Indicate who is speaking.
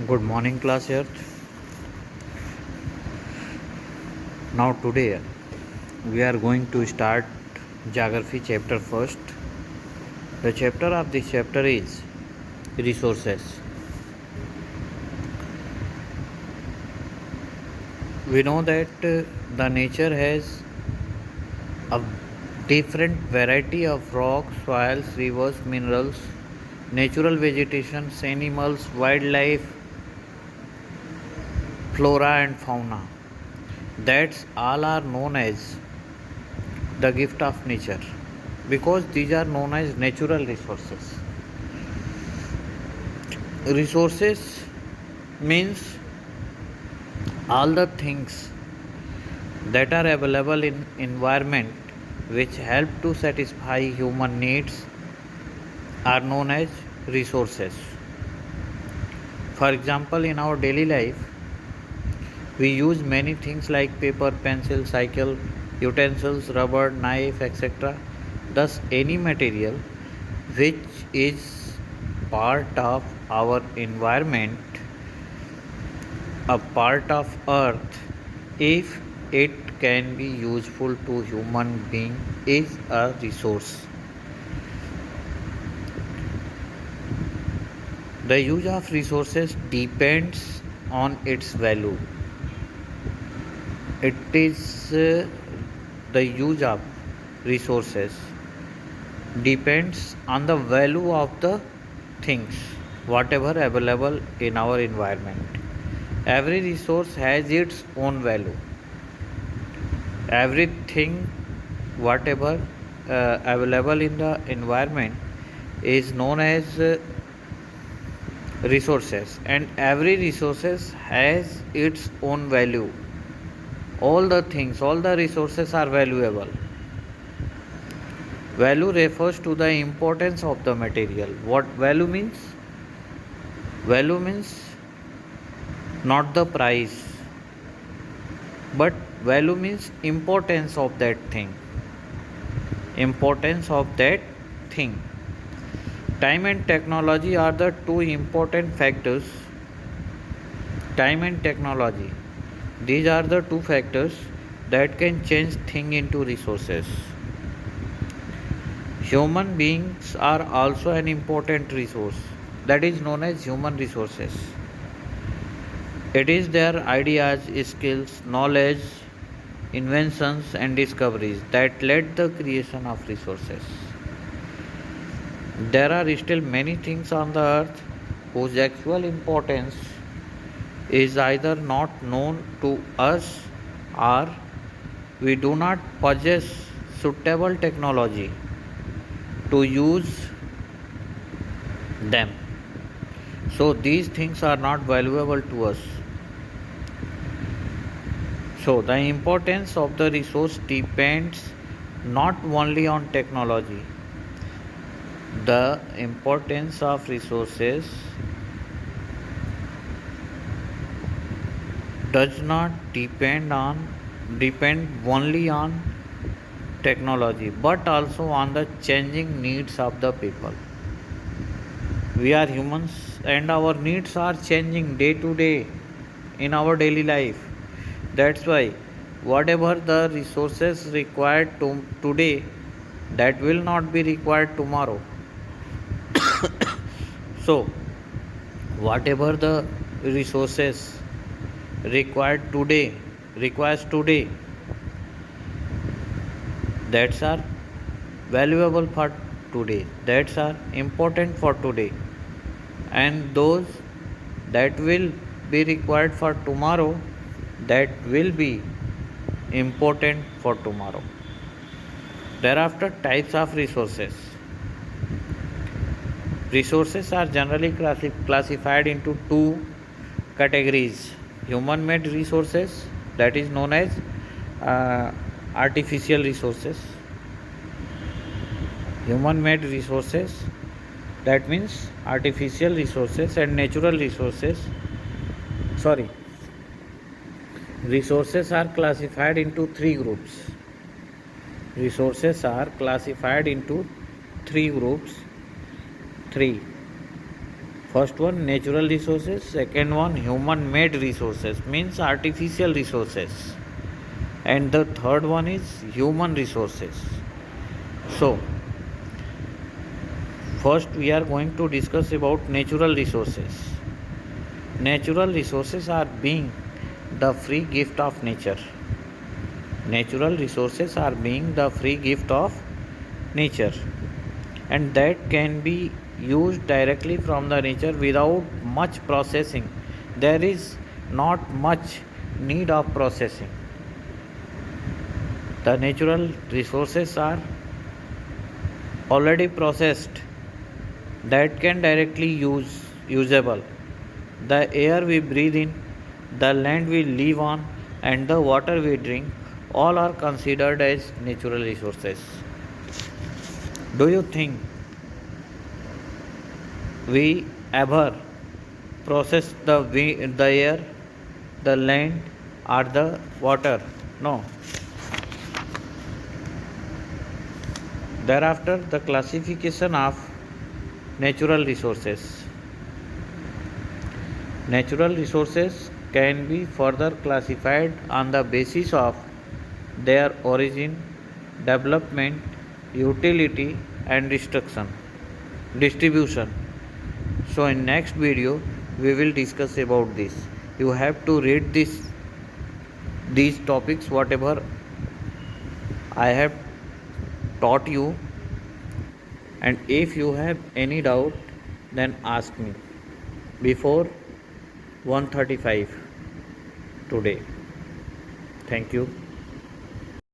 Speaker 1: Good morning, class Earth. Now, today we are going to start Geography chapter first. The chapter of this chapter is resources. We know that the nature has a different variety of rocks, soils, rivers, minerals, natural vegetation, animals, wildlife, flora, and fauna. That's all are known as the gift of nature because these are known as natural resources. Resources means all the things that are available in environment which help to satisfy human needs are known as resources. For example, in our daily life we use many things like paper, pencil, cycle, utensils, rubber, knife, etc. Thus any material which is part of our environment, a part of earth, if it can be useful to human being, is a resource. The use of resources depends on its value. It is the use of resources depends on the value of the things whatever available in our environment. Every resource has its own value. Everything whatever available in the environment is known as resources, and every resources has its own value. All the things, all the resources are valuable. Value refers to the importance of the material. What value means? Value means not the price, but value means importance of that thing. Importance of that thing. Time and technology are the two important factors. Time and technology. These are the two factors that can change thing into resources. Human beings are also an important resource that is known as human resources. It is their ideas, skills, knowledge, inventions, and discoveries that led the creation of resources. There are still many things on the earth whose actual importance is either not known to us or we do not possess suitable technology to use them. So these things are not valuable to us. So the importance of the resource depends not only on technology. The importance of resources does not depend only on technology but also on the changing needs of the people. We are humans and our needs are changing day to day in our daily life. That's why whatever the resources required today, that will not be required tomorrow. So whatever the resources requires today, that's are valuable for today, that's are important for today, and those that will be required for tomorrow, that will be important for tomorrow. Thereafter, types of resources. Resources are generally classified into two categories: human made resources, that is known as uh, artificial resources. Human made resources, that means artificial resources, and natural resources. Sorry, resources are classified into three groups. Resources are classified into three groups. Three. First one natural resources, second one human made resources means artificial resources, and the third one is human resources. So first we are going to discuss about natural resources. Natural resources are being the free gift of nature. Natural resources are being the free gift of nature, and that can be used directly from the nature without much processing. There is not much need of processing. The natural resources are already processed, that can directly usable. The air we breathe in, the land we live on, and the water we drink all are considered as natural resources. Do you think we ever process the air, the land, or the water? No. Thereafter, the classification of natural resources. Natural resources can be further classified on the basis of their origin, development, utility, and distribution. So in next video we will discuss about this. You have to read these topics whatever I have taught you, and if you have any doubt then ask me before 1:35 today. Thank you.